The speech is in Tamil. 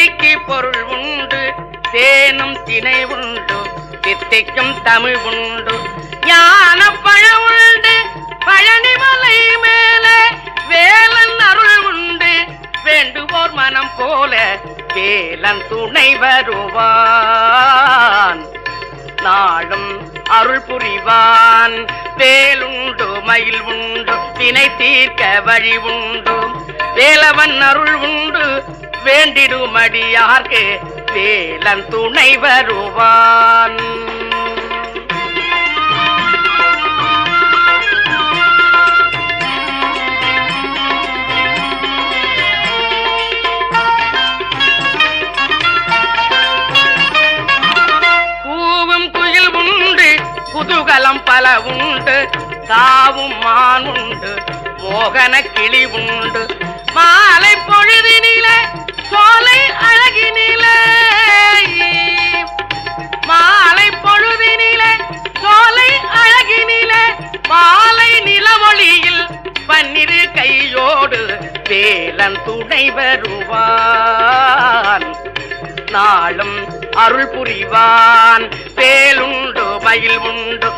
திணைக்கு பொருள் உண்டு, தேனும் திணை உண்டு, தித்தைக்கும் தமிழ் உண்டு. ஞான பழம் உண்டு, பழனிமலை மேலே வேலன் அருள் உண்டு, வேண்டுவோர் மனம் போல வேலன் துணை வருவான், நாளும் அருள் புரிவான். வேலுண்டு மயில் உண்டு, வினை தீர்க்க வழி உண்டு, வேலவன் அருள் உண்டு, வேண்டிடுமடியார்க்கு வேலன் துணை வருவான். பூவும் குயில் உண்டு, குதூகலம் பல உண்டு, தாவும் மான் உண்டு, மோகன கிளி உண்டு, மாலை பொழுதினிலே சோலை அழகினிலே, மாலை பொழுதினிலே சோலை அழகினிலே, மாலை நிலவொளியில் பன்னிரு கையோடு வேலன் துணை வருவான், நாளும் அருள் புரிவான். வேலுண்டு மயில் உண்டு,